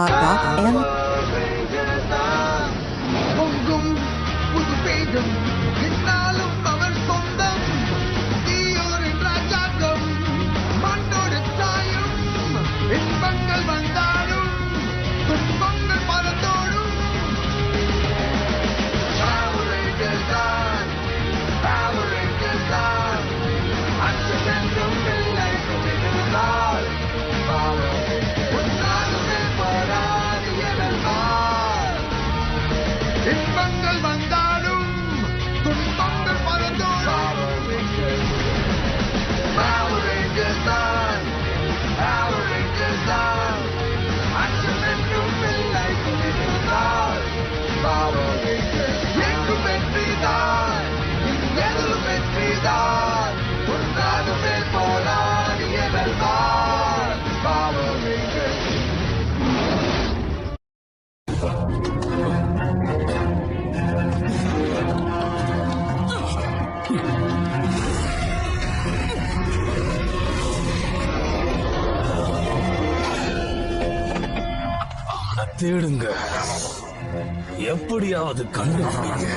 Bot.in. தேடுங்க, எப்படியாவது கண்டுபிடிங்க.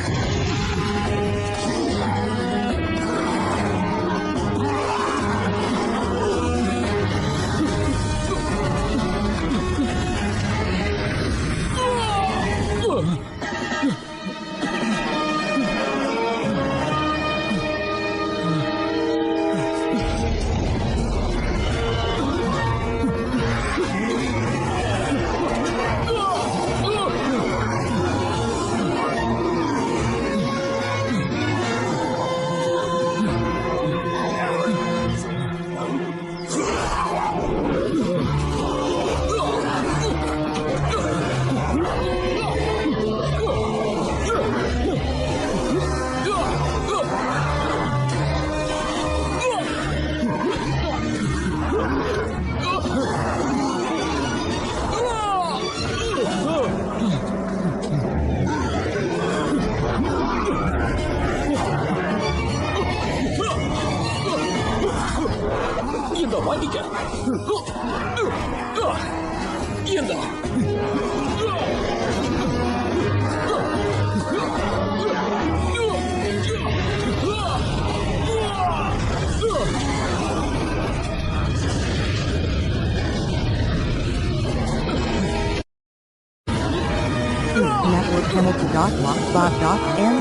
Network.bot.in.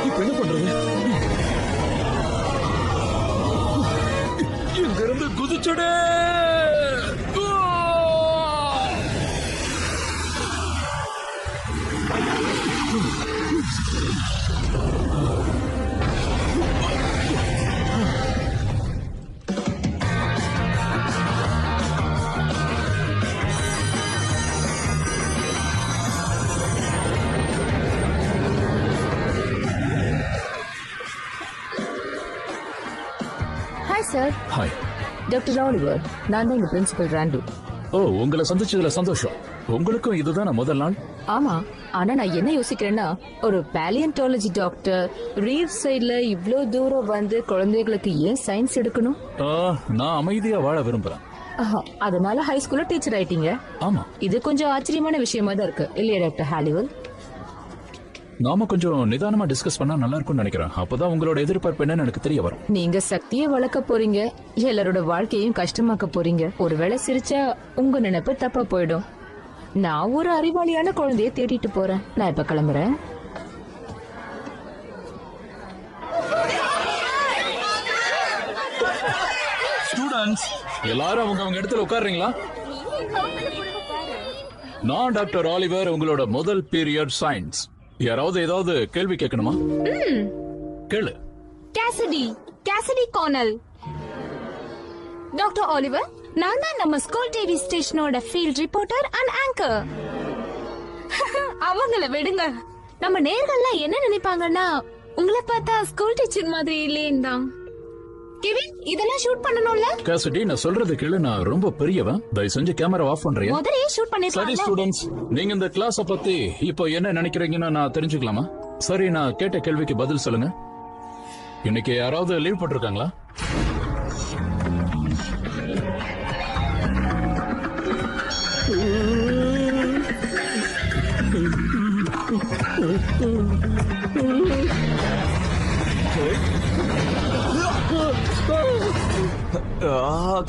இப்ப என்ன பண்றது? இங்க இருந்து குதிச்சுடு. சார். ஹாய் டாக்டர் ஆலிவர், நான் தான் இந்த பிரின்சிபல் ராண்டு. ஓ, உங்களை சந்திச்சதுல சந்தோஷம். உங்களுக்கும் இதுதான் முதல் நாள்? ஆமா, ஆனா நான் என்ன யோசிக்கிறேன்னா, ஒரு பேலியன்டாலஜி டாக்டர் ரீவ் சைடுல இவ்ளோ தூரம் வந்து குழந்தைகளுக்கு ஏன் சயின்ஸ் எடுக்கணும்? நான் அமைதியா வாழ விரும்புறேன். அதனால ஹை ஸ்கூல்ல டீச்சர் ஆயிட்டீங்க. ஆமா, இது கொஞ்சம் ஆச்சரியமான விஷயமா தான் இருக்கு இல்லையா டாக்டர் ஹாலிவர்? நாம கொஞ்சம் நிதானமா டிஸ்கஸ் பண்ணா நல்லா இருக்கும்னு நினைக்கிறேன். அப்பதான் உங்களோட எதிர்பார்ப்பு என்னன்னு எனக்கு தெரிய வரும். நீங்க சக்தியை வளர்க்க போறீங்க, எல்லாரோட வாழ்க்கையும் கஷ்டமாக்க போறீங்க. ஒருவேளை சிரிச்சா உங்க நினைப்பு தப்பா போயிடும். நான் ஒரு அறிவாளியான குழந்தைய தேடிட்டு போறேன். நான் இப்ப கிளம்புறேன். ஸ்டூடண்ட்ஸ் எல்லாரும் அவங்க இடத்துல உட்காருங்களா? நான் டாக்டர் ஆலிவர், உங்களோட முதல் பீரியட் சயின்ஸ். யாராவது ஏதாவது கேள்வி கேட்கணுமா? கேளு. கேசடி கார்னல். டாக்டர் ஆலிவர், நான் தான் நம்ம ஸ்கூல் டிவி ஸ்டேஷனோட ஃபீல்ட் ரிப்போர்ட்டர் அண்ட் ஆங்கர். அவங்கள விடுங்க. நம்ம நேர்கள்லாம் என்ன நினைப்பாங்கன்னா, உங்களை பார்த்தா ஸ்கூல் டீச்சர் மாதிரி இல்லையே தான். கெவின், இதெல்லாம் ஷூட் பண்ணணும்ல? கேசடி, நான் சொல்றது கேளு. நான் ரொம்ப பெரியவன். தயவு செஞ்சு கேமரா ஆஃப் பண்றியா? முதல்லயே ஷூட் பண்ணிருக்கலாம். சரி ஸ்டூடண்ட்ஸ், நீங்க இந்த கிளாஸ பத்தி இப்போ என்ன நினைக்கிறீங்கன்னு நான் தெரிஞ்சுக்கலாமா? சரி, நான் கேட்ட கேள்விக்கு பதில் சொல்லுங்க. இன்னைக்கு யாராவது லீவ் போட்டிருக்காங்களா?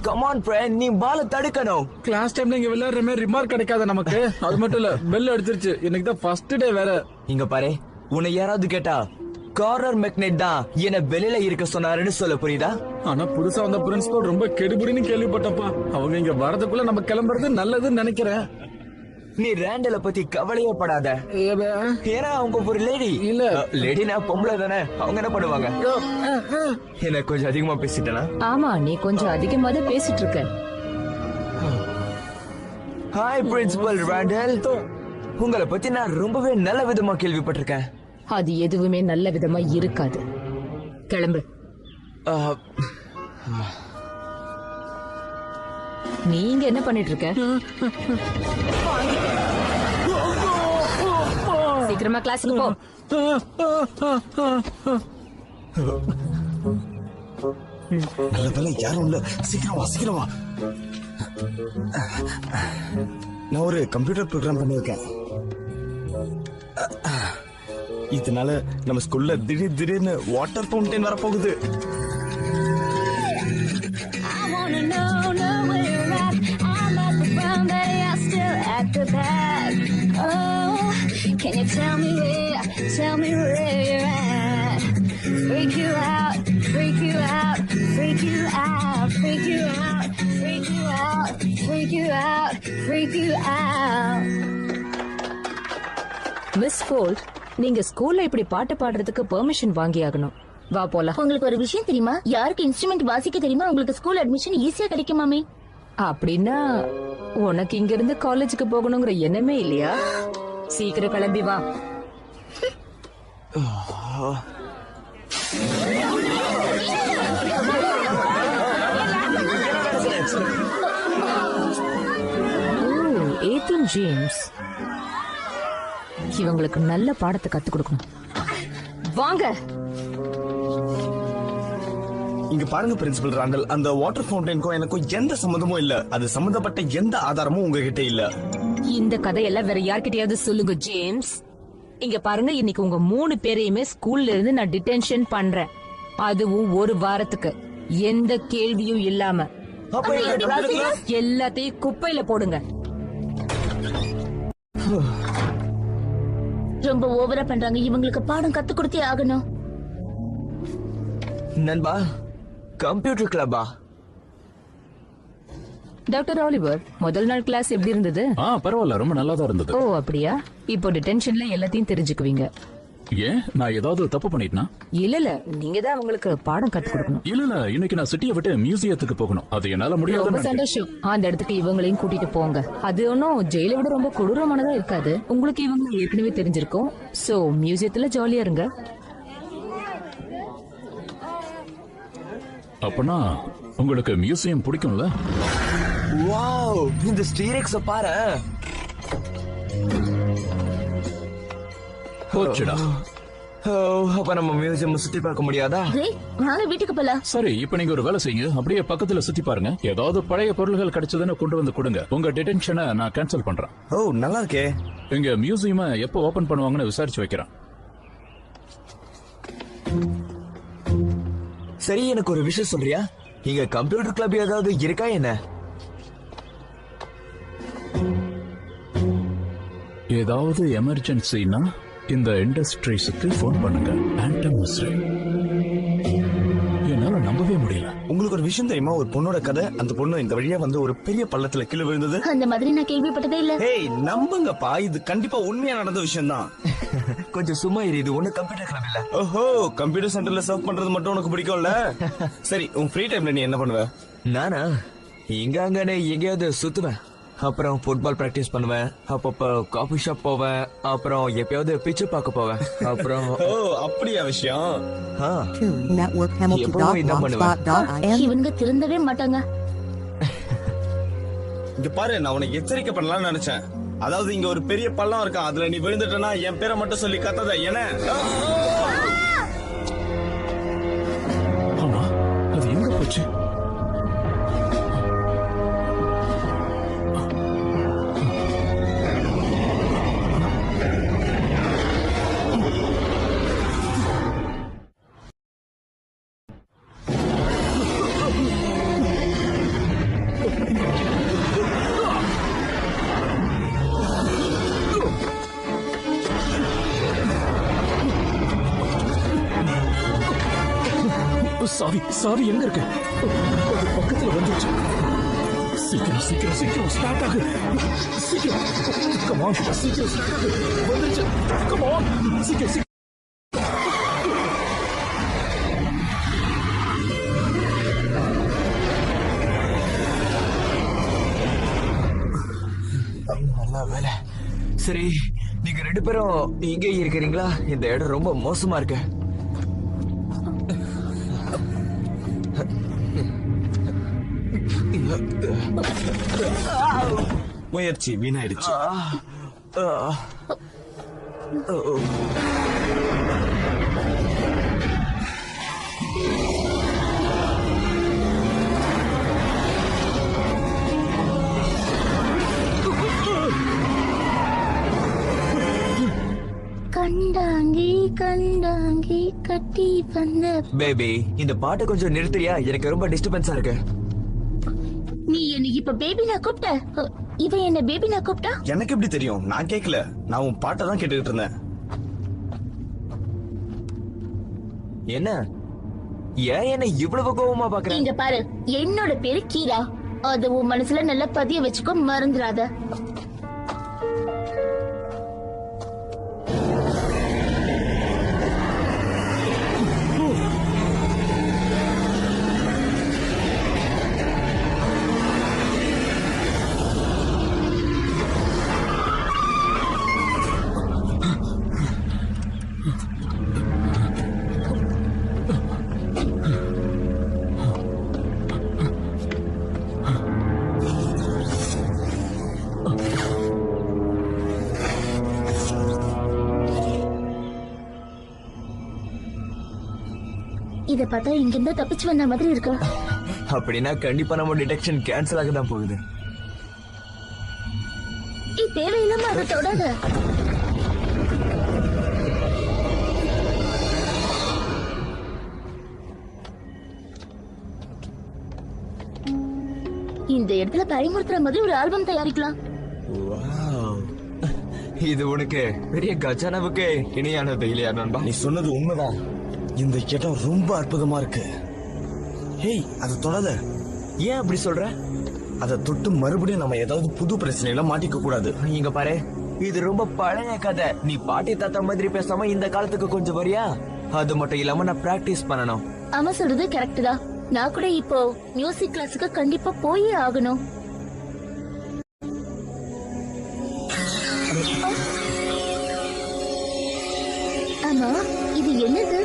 கமான் ஃப்ரெண்ட், நீ பால தடுக்கணும். கிளாஸ் டைம்ல இங்க விளையாடுற மாதிரி ரிமார்க் கிடைக்காத நமக்கு. அது மட்டும் இல்ல, பெல் அடிச்சிருச்சு. இன்னைக்கு தான் ஃபர்ஸ்ட் டே வேற. இங்க பாரு, உன்னை யாராவது கேட்டா கார்னர் மெக்னெட் தான் என்ன வெளியில இருக்க சொன்னாருன்னு சொல்ல, புரியுதா? ஆனா புதுசா வந்த பிரின்சிபல் ரொம்ப கெடுபிடின்னு கேள்விப்பட்டப்பா. அவங்க இங்க வரதுக்குள்ள நம்ம கிளம்புறது நல்லதுன்னு நினைக்கிறேன். நீ ரேண்டல பத்தி கவலையே படாத. ஏன்னா அவங்க ஒரு லேடி. இல்ல. லேடினா பொம்பளை தானே, அவங்க என்ன பண்ணுவாங்க? என்ன கொஞ்சம் அதிகமா பேசிட்டேனா? ஆமா, நீ கொஞ்சம் அதிகமா தான் பேசிட்டு இருக்க. ஹாய் பிரின்சிபல் ரேண்டல், உங்களை பத்தி நான் ரொம்பவே நல்ல விதமா கேள்விப்பட்டிருக்கேன். அது எதுவுமே நல்ல விதமா இருக்காது. கிளம்பு. அஹ், நீங்க என்ன பண்ணிட்டு இருக்க? சீக்கிரமா கிளாஸுக்கு போ. நல்ல வேலை யாரும் இல்ல. சீக்கிரம் வா. நான் ஒரு கம்ப்யூட்டர் ப்ரோக்ராம் பண்ணிருக்கேன். இதனால நம்ம ஸ்கூல்ல திடீர்னு வாட்டர் ஃபவுண்டைன் வரப்போகுது. I wanna know where you're at. I'm at the front, but you're still at the back. Oh, can you tell me where you're at? Freak you out, freak you out, freak you out, freak you out, freak you out, freak you out, freak you out. Miss fold, நீங்க ஸ்கூல்ல இப்படி பாட்டு பாடுறதுக்கு permission வாங்கி ஆகணும். வா போலாம். உங்களுக்கு ஒரு விஷயம் தெரியுமா? யாருக்கு இன்ஸ்ட்ருமெண்ட் வாசிக்க தெரியுமா உங்களுக்கு ஸ்கூல் அட்மிஷன் ஈஸியா கிடைக்குமாமே. அப்படின்னா உனக்கு இங்க இருந்து காலேஜுக்கு போகணுங்கிற எண்ணமே இல்லையா? சீக்கிரம் கிளம்பி வா. ஏத்தன் ஜேம்ஸ், இவங்களுக்கு நல்ல பாடத்தை கத்து கொடுக்கணும். வாங்க. இங்க பாருங்க பிரின்சிபல் ராண்டல், அந்த வாட்டர் ஃபவுண்டைனுக்கும் எனக்கும் எந்த சம்மந்தமும் இல்ல. அது சம்பந்தப்பட்ட எந்த ஆதாரமும் உங்ககிட்ட இல்ல. இந்த கதையெல்லாம் வேற யார்கிட்டயாவது சொல்லுங்க ஜேம்ஸ். இங்க பாருங்க, இன்னைக்கு உங்க 3 பேரையுமே ஸ்கூல்ல இருந்து நான் டிடென்ஷன் பண்றேன். அதுவும் ஒரு வாரத்துக்கு, எந்த கேள்வியும் இல்லாம. அப்ப எங்க கிளாஸ்ல எல்லாத்தையும் குப்பையில போடுங்க. ரொம்ப ஓவரா பண்றாங்க. இவங்களுக்கு பாடம் கத்து கொடுத்தே ஆகணும். நண்பா, கம்ப்யூட்டர் கிளப்பா? டாக்டர் ஆலிவர், முதல் நாள் கிளாஸ் எப்படி இருந்தது? பரவாயில்ல, ரொம்ப நல்லா தான் இருந்தது. ஓ அப்படியா? இப்போ டிடென்ஷன்ல எல்லாத்தையும் தெரிஞ்சுக்குவீங்க. ஏன், நான் ஏதாவது தப்பு பண்ணிட்டேனா? இல்ல, நீங்க தான் அவங்களுக்கு பாடம் கத்து கொடுக்கணும். இல்ல, இன்னைக்கு நான் சிட்டியை விட்டு மியூசியத்துக்கு போகணும். அது என்னால ரொம்ப முடியாது. சந்தோஷம். அந்த இடத்துக்கு இவங்களையும் கூட்டிட்டு போங்க. அது ஒன்னும் ஜெயிலை விட ரொம்ப கொடூரமானதா இருக்காது. உங்களுக்கு இவங்க ஏற்கனவே தெரிஞ்சிருக்கும். சோ மியூசியத்துல ஜாலியா இருங்க. அப்பனா உங்களுக்கு மியூசியம் பிடிக்கும்ல? வாவ், இந்த ஸ்டீரெக்ஸ பாரு. போச்சுடா. அப்ப நம்ம மியூசியம் சுத்தி பார்க்க முடியாதா? நாங்க வீட்டுக்கு போலாம். சரி, இப்ப நீங்க ஒரு வேலை செய்யுங்க. அப்படியே பக்கத்துல சுத்தி பாருங்க. ஏதாவது பழைய பொருள்கள் கிடைச்சதுன்னு கொண்டு வந்து கொடுங்க. உங்க டிடென்ஷனை நான் கேன்சல் பண்றேன். ஓ நல்லா இருக்கே. இங்க மியூசியம் எப்போ ஓபன் பண்ணுவாங்கன்னு விசாரிச்சு வைக்கிறேன். சரி, எனக்கு ஒரு விஷயம் சொல்றியா? இங்க கம்ப்யூட்டர் கிளப் ஏதாவது இருக்கா என்ன? ஏதாவது எமர்ஜென்சினா இந்த இண்டஸ்ட்ரீஸுக்கு போன் பண்ணுங்க. ஆண்டம் மிஸ்ரே. என்னால நம்பவே முடியல. உங்களுக்கு ஒரு விஷயம் தெரியுமா? ஒரு பொண்ணோட கதை. அந்த பொண்ணு இந்த வழியா வந்து ஒரு பெரிய பள்ளத்துல கீழே விழுந்தது. அந்த மாதிரி நான் கேள்விப்பட்டதே இல்ல. ஏய் நம்புங்கப்பா, இது கண்டிப்பா உண்மையா நடந்த விஷயம் தான். கொஞ்சம் சும்மா இரு, இது ஒண்ணு கம்ப்யூட்டர் கிளப் இல்ல. ஓஹோ, கம்ப்யூட்டர் சென்டர்ல சர்வ் பண்றது மட்டும் உனக்கு பிடிக்கும்ல? சரி, உன் ஃப்ரீ டைம்ல நீ என்ன பண்ணுவ? நானா இங்க அங்கன்னு எங்கேயாவது சுத்துவேன். அப்புறம் ஃபுட்பால் பிராக்டிஸ் பண்ணுவேன். அப்பப்ப காபி ஷாப் போவேன். அப்புறம் எப்பயாவது பிக்சர் பார்க்க போவேன். அப்புறம் ஓ அப்படியா விஷயம்? ஆ, Network எப்பவும் இதான் பண்ணுவேன். Hamilton.blogspot.in. இவனுங்க திருந்தவே மாட்டாங்க. இங்க பாரு, நான் உனக்கு எச்சரிக்கை பண்ணலாம்னு நினைச்சேன். அதாவது இங்க ஒரு பெரிய பள்ளம் இருக்கான். அதுல நீ விழுந்துட்டனா என் பேரை மட்டும் சொல்லி கத்தாத. என்ன? ஆமா, அது எங்க போச்சு? சாவி சாவி எங்க இருக்கு? அது பக்கத்துல வந்துருச்சு. சீக்கிரம் சீக்கிரம் சீக்கிரம் ஸ்டார்ட் ஆகு. சீக்கிரம் கம் ஆன், சீக்கிரம் ஸ்டார்ட் ஆகு. வந்துருச்சு. கம் ஆன், சீக்கிரம் சீக்கிரம். நல்ல வேலை. சரி, நீங்க 2 பேரும் இங்கே இருக்கிறீங்களா? இந்த இடம் ரொம்ப மோசமா இருக்கு. முயற்சி வீணாயிடுச்சு. கண்டாங்கி கண்டாங்கி கட்டி வந்த பேபி, இந்த பாட்டை கொஞ்சம் நிறுத்துறியா? எனக்கு ரொம்ப டிஸ்டர்பன்ஸா இருக்கு. நீ என்ன இப்ப பேபி நான் கூப்பிட்ட? இவன் என்ன பேபி நான் கூப்பிட்டா? எனக்கு எப்படி தெரியும்? நான் கேட்கல. நான் உன் பாட்டை தான் கேட்டுக்கிட்டு இருந்தேன். என்ன ஏன் என்ன இவ்வளவு கோவமா பாக்குறேன்? இங்க பாரு, என்னோட பேரு கீரா. அது உன் மனசுல நல்லா பதிய வச்சுக்கோ, மறந்துடாத. இத பார்த்தா இங்க இருந்து தப்பிச்சு வந்த மாதிரி இருக்கு. அப்படின்னா கண்டிப்பா நம்ம டிடெக்ஷன் கேன்சல் ஆக தான் போகுது. தேவையில்லாம அதை தொடாத. இந்த இடத்துல பயமுறுத்துற மாதிரி ஒரு ஆல்பம் தயாரிக்கலாம். இது உனக்கு பெரிய கஜானாவுக்கு இணையானது இல்லையா நண்பா? நீ சொன்னது உண்மைதான். இந்த இடம் ரொம்ப அற்புதமா இருக்கு. ஹேய், அதை தொடாத. ஏன் அப்படி சொல்ற? அதை தொட்டு மறுபடியும் நம்ம ஏதாவது புது பிரச்சனையில மாட்டிக்க கூடாது. இங்க பாரு, இது ரொம்ப பழைய கதை. நீ பாட்டி தாத்தா மாதிரி பேசாம இந்த காலத்துக்கு கொஞ்சம் வரியா? அது மட்டும் இல்லாம நான் பிராக்டிஸ் பண்ணணும். அம்மா சொல்றது கரெக்ட் தான். நான் கூட இப்போ மியூசிக் கிளாஸுக்கு கண்டிப்பா போயே ஆகணும். ஆமா, இது என்னது?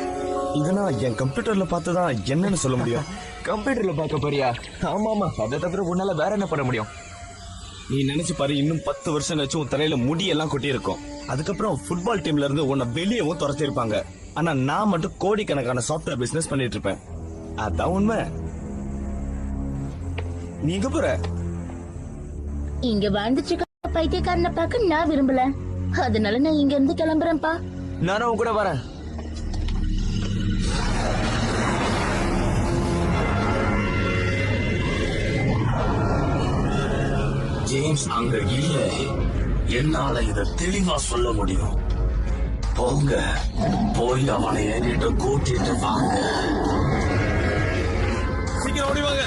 இதனா என் கம்ப்யூட்டர்ல பார்த்துதான் என்னன்னு சொல்ல முடியும். கம்ப்யூட்டர்ல பார்க்க போறியா? ஆமா, அதை தவிர உன்னால வேற என்ன பண்ண முடியும்? நீ நினைச்சு பாரு, இன்னும் 10 வருஷம் கழிச்சு உன் தலையில முடி எல்லாம் கொட்டி இருக்கும். அதுக்கப்புறம் ஃபுட்பால் டீம்ல இருந்து உன்னை வெளியவும் துரத்தி இருப்பாங்க. ஆனா நான் மட்டும் கோடிக்கணக்கான சாஃப்ட்வேர் பிசினஸ் பண்ணிட்டு இருப்பேன். அதான் உண்மை. நீ எங்க போற? இங்க வாழ்ந்துட்டு இருக்க பைத்தியக்காரனை பார்க்க நான் விரும்பல. அதனால நான் இங்க இருந்து கிளம்புறேன்ப்பா. நானும் உன் கூட வரேன். ஜேம்ஸ் அங்க இல்ல. என்னால இத தெளிவா சொல்ல முடியும். போங்க, போய் அவனை என்கிட்ட கூட்டிட்டு வாங்க. சீக்கிரம் ஓடி வாங்க.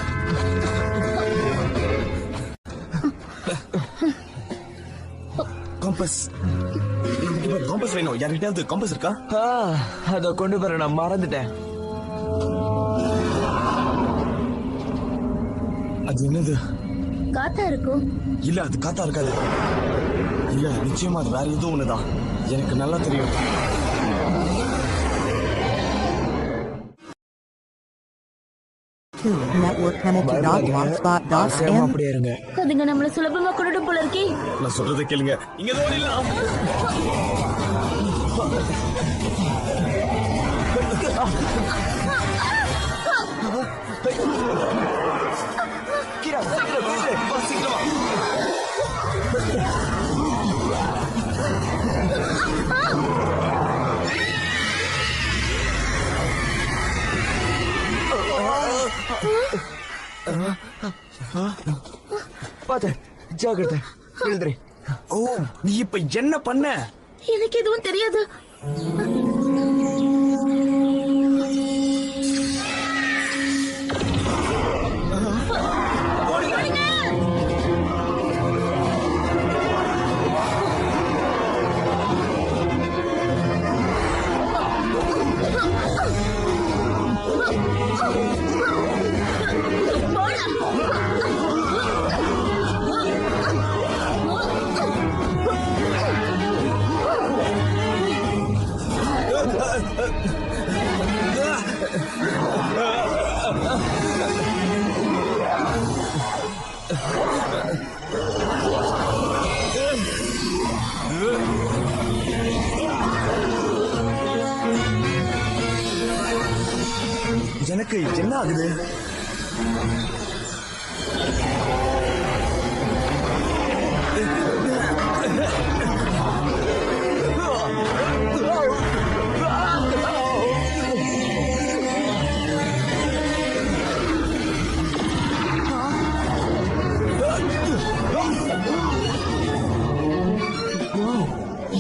காம்பஸ் காம்பஸ் வேணும். யார்கிட்டயாவது காம்பஸ் இருக்கா? அத கொண்டு வர நான் மறந்துட்டேன். அது என்னது? காத்தா இருக்கும். இல்ல, அது காத்தா இருக்காது. இல்ல, நிச்சயமா அது வேற எதுவும் ஒண்ணுதான். எனக்கு நல்லா தெரியும். Network penalty.blogspot.m. அப்படியே இருங்க. அதுங்க நம்மள சுலபமா கொண்டுட்டு போல இருக்கே. நான் சொல்றதை கேளுங்க. இங்க ஓடிடலாம். கிரா, சீக்கிரம். பாத்து, ஜாகிரதை, எழுதுறே. ஓ, நீ இப்ப என்ன பண்ண? எனக்கு எதுவும் தெரியாது. எனக்கு என்ன ஆகுது?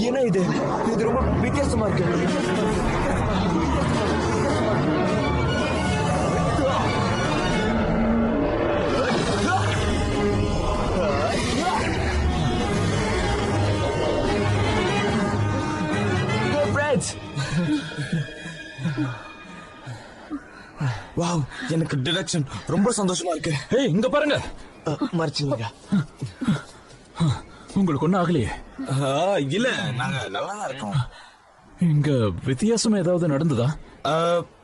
என்ன இது? இது ரொம்ப வித்தியாசமா இருக்கு. வாவ், எனக்கு டிடக்ஷன் ரொம்ப சந்தோஷமா இருக்கு. ஏய் இங்க பாருங்க. மறைச்சிங்க. உங்களுக்கு ஒண்ணும் ஆகலையே? இல்ல, நாங்க நல்லா தான் இருக்கோம். இங்க வித்தியாசம் ஏதாவது நடந்ததா?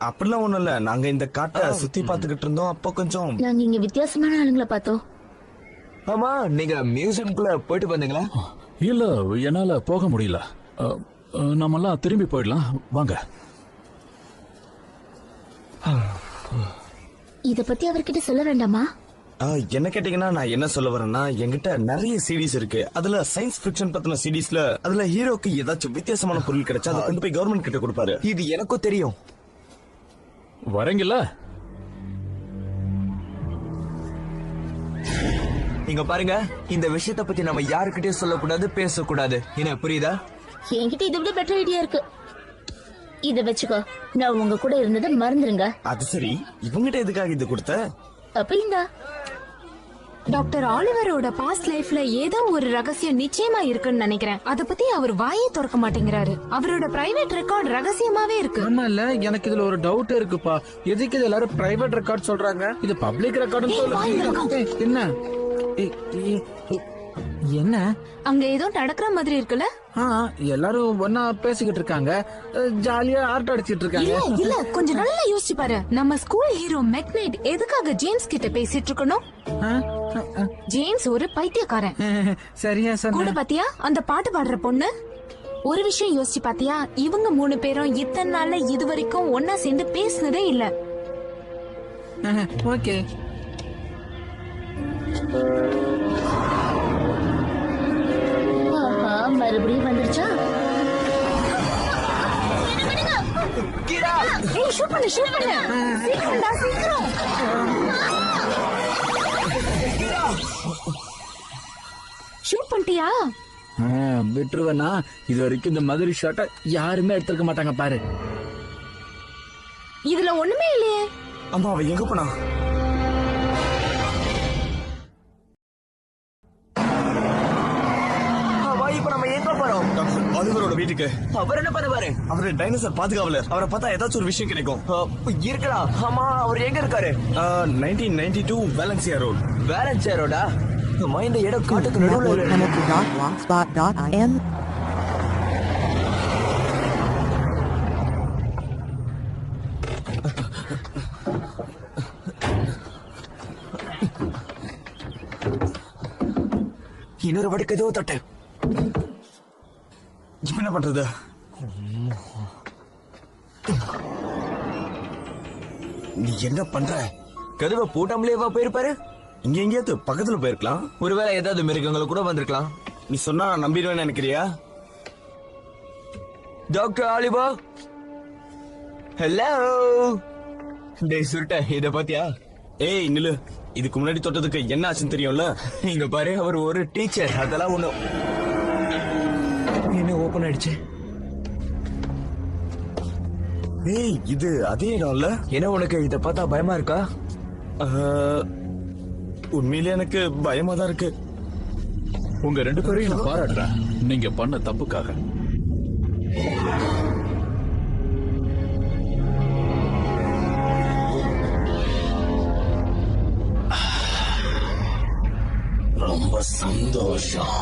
அப்படிலாம் ஒண்ணும் இல்ல. நாங்க இந்த காட்டை சுத்தி பாத்துக்கிட்டு இருந்தோம். அப்போ கொஞ்சம் நாங்க இங்க வித்தியாசமான ஆளுங்களை பார்த்தோம். ஆமா, நீங்க மியூசியம்குள்ள போயிட்டு வந்தீங்களா? இல்ல, என்னால போக முடியல. நாமெல்லாம் திரும்பி போயிடலாம் வாங்க. இத பத்தி அவர்கிட்ட சொல்ல வேண்டாமா? என்ன கேட்டீங்கன்னா நான் என்ன சொல்ல வரேன்னா, என்கிட்ட நிறைய சீடிஸ் இருக்கு. அதுல சயின்ஸ் ஃபிக்ஷன் பத்தின சீடிஸ்ல அதுல ஹீரோக்கு ஏதாச்சும் வித்தியாசமான பொருள் கிடைச்சா அதை கொண்டு போய் கவர்மெண்ட் கிட்ட கொடுப்பாரு. இது எனக்கும் தெரியும். வரீங்களா? நீங்க பாருங்க, இந்த விஷயத்தை பத்தி நம்ம யாருக்கிட்டயும் சொல்லக்கூடாது, பேசக்கூடாது. என்ன புரியுதா? என்கிட்ட இதை விட பெட்டர் ஐடியா இருக்கு. இத வச்சுக்கோ, நான் உங்க கூட இருந்ததை மறந்துருங்க. அது சரி, இவங்கிட்ட எதுக்காக இது கொடுத்த? அப்படிங்க டாக்டர் ஆலிவரோட பாஸ்ட் லைஃப்ல ஏதோ ஒரு ரகசியம் நிச்சயமா இருக்குன்னு நினைக்கிறேன். அத பத்தி அவர் வாயே திறக்க மாட்டேங்கிறாரு. அவரோட பிரைவேட் ரெக்கார்ட் ரகசியமாவே இருக்கு. ஆமா இல்ல, எனக்கு இதுல ஒரு டவுட் இருக்குப்பா. எதுக்கு இது எல்லாரும் பிரைவேட் ரெக்கார்ட் சொல்றாங்க? இது பப்ளிக் ரெக்கார்ட்னு சொல்லுங்க. என்ன என்ன அங்க ஏதோ நடக்கிற மாதிரி இருக்குல்ல? எல்லாரும் ஒன்னா பேசிக்கிட்டு இருக்காங்க, ஜாலியா ஆர்ட் அடிச்சிட்டு இருக்காங்க. இல்ல கொஞ்சம் நல்லா யோசிச்சு பாரு. நம்ம ஸ்கூல் ஹீரோ மெக்னைட் எதுக்காக ஜேம்ஸ் கிட்ட பேசிட்டு இருக்கணும்? ஜேம்ஸ் ஒரு பைத்தியக்காரன். சரியா கூட சொன்ன. பாத்தியா அந்த பாட்டு பாடுற பொண்ணு? ஒரு விஷயம் யோசிச்சு பாத்தியா? இவங்க 3 பேரும் இத்தனை நாள்ல இது வரைக்கும் ஒன்னா சேர்ந்து பேசினதே இல்ல. ஓகே. மறுபடியும் வந்துருச்சா? ஏய் ஷூட் பண்ணு சீக்கிரம்டா சீக்கிரம். ஷூட் பண்ணிட்டியா? விட்டுருவேனா? இது வரைக்கும் இந்த மாதிரி ஷாட்டை யாருமே எடுத்திருக்க மாட்டாங்க பாரு. இதுல ஒண்ணுமே இல்லையே. அம்மா, அவ எங்க போனா? இப்ப நம்ம எங்க போறோம்? டாக்டர் ஆலிவரோட வீட்டுக்கு. அவர் என்ன பண்ணுவாரு? அவரு டைனோசர் பாதுகாவலர். அவரை பார்த்தா ஏதாச்சும் ஒரு விஷயம் கிடைக்கும். இருக்கலாம். ஆமா, அவர் எங்க இருக்காரு? 1992 வேலன்சியா ரோட். வேலன்சியா ரோடா? இந்த இடம் காட்டுக்கு நடுவுல இருக்கு. Network.blogspot.in இன்னொரு வடிக்கு ஏதோ தட்டு. இப்ப என்ன பண்றது? நீ என்ன பண்ற? கதவை பூட்டாமலேவா போயிருப்பாரு? இங்க எங்கேயாவது பக்கத்துல போயிருக்கலாம். ஒருவேளை ஏதாவது மிருகங்கள் கூட வந்திருக்கலாம். நீ சொன்னா நான் நம்பிடுவேன்னு நினைக்கிறியா? Doctor Olivia, hello. டேய் சுருட்ட, இத பாத்தியா? ஏய் நில்லு. இதுக்கு முன்னாடி தொட்டதுக்கு என்ன ஆச்சுன்னு தெரியும்ல? இங்க பாரு, அவர் ஒரு டீச்சர். அதெல்லாம் ஒண்ணு. என்ன ஓபன் ஆயிடுச்சு? ஏய், இது அதே இடம்ல? என்ன உனக்கு இத பார்த்தா பயமா இருக்கா? உண்மையிலே எனக்கு பயமா தான் இருக்கு. உங்க 2 பேரையும் நான் பாராட்டுறேன், நீங்க பண்ண தப்புக்காக. ரொம்ப சந்தோஷம்.